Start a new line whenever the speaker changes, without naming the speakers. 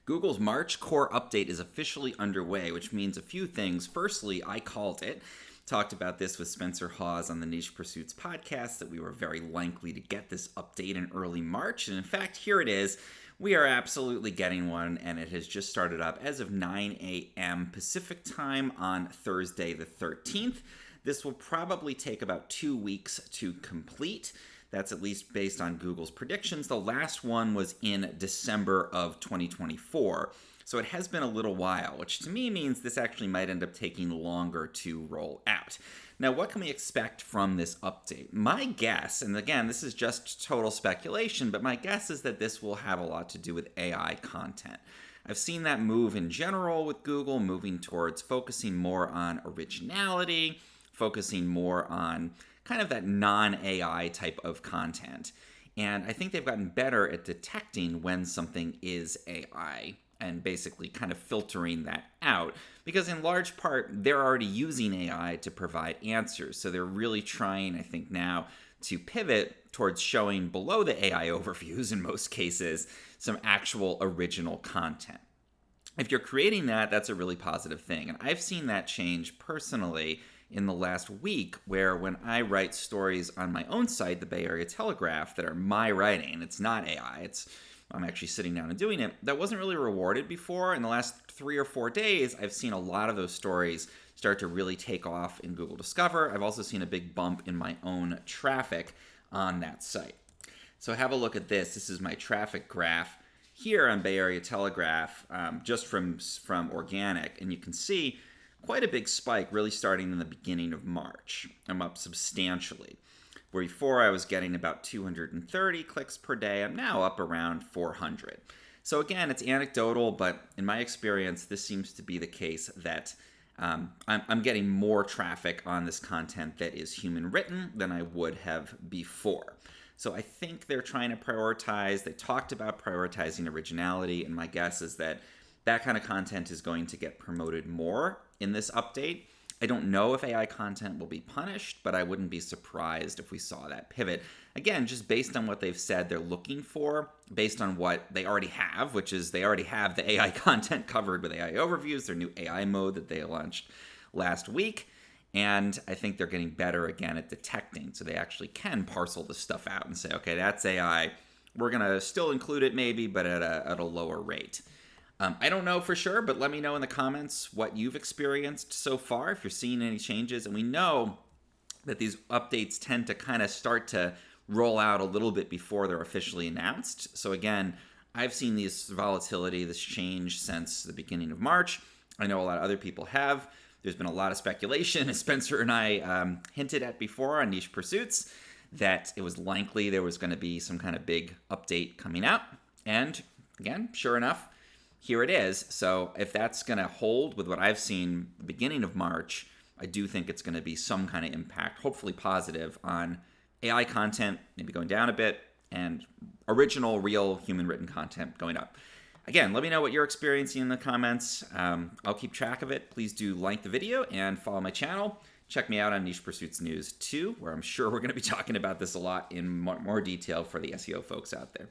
Google's March core update is officially underway, which means a few things. Firstly, I called it. Talked about this with Spencer Hawes on the Niche Pursuits podcast, that we were very likely to get this update in early March. And in fact, here it is. We are absolutely getting one, and it has just started up as of 9 a.m. Pacific time on Thursday the 13th. This will probably take about 2 weeks to complete. That's at least based on Google's predictions. The last one was in December of 2024. So it has been a little while, which to me means this actually might end up taking longer to roll out. Now, what can we expect from this update? My guess, and again, this is just total speculation, but my guess is that this will have a lot to do with AI content. I've seen that move in general with Google, moving towards focusing more on originality, focusing more on kind of that non-AI type of content. And I think they've gotten better at detecting when something is AI and basically kind of filtering that out. Because in large part, they're already using AI to provide answers. So they're really trying, I think now, to pivot towards showing below the AI overviews, in most cases, some actual original content. If you're creating that, that's a really positive thing. And I've seen that change personally in the last week, where when I write stories on my own site, the Bay Area Telegraph, that are my writing, it's not AI, I'm actually sitting down and doing it, that wasn't really rewarded before. In the last 3 or 4 days, I've seen a lot of those stories start to really take off in Google Discover. I've also seen a big bump in my own traffic on that site. So have a look at this. This is my traffic graph here on Bay Area Telegraph, just from organic, and you can see quite a big spike really starting in the beginning of March. I'm up substantially. Where before I was getting about 230 clicks per day, I'm now up around 400. So again, it's anecdotal, but in my experience, this seems to be the case that I'm getting more traffic on this content that is human written than I would have before. So I think they're trying to prioritize. They talked about prioritizing originality, and my guess is that that kind of content is going to get promoted more in this update. I don't know if AI content will be punished, but I wouldn't be surprised if we saw that pivot. Again, just based on what they've said they're looking for, based on what they already have, which is they already have the AI content covered with AI overviews, their new AI mode that they launched last week. And I think they're getting better again at detecting, so they actually can parcel this stuff out and say, okay, that's AI. We're going to still include it maybe, but at a lower rate. I don't know for sure, but let me know in the comments what you've experienced so far, if you're seeing any changes. And we know that these updates tend to kind of start to roll out a little bit before they're officially announced. So again, I've seen this volatility, this change since the beginning of March. I know a lot of other people have. There's been a lot of speculation, as Spencer and I hinted at before on Niche Pursuits, that it was likely there was going to be some kind of big update coming out. And again, sure enough, here it is. So if that's going to hold with what I've seen the beginning of March, I do think it's going to be some kind of impact, hopefully positive, on AI content maybe going down a bit and original, real human-written content going up. Again, let me know what you're experiencing in the comments. I'll keep track of it. Please do like the video and follow my channel. Check me out on Niche Pursuits News too, where I'm sure we're going to be talking about this a lot in more detail for the SEO folks out there.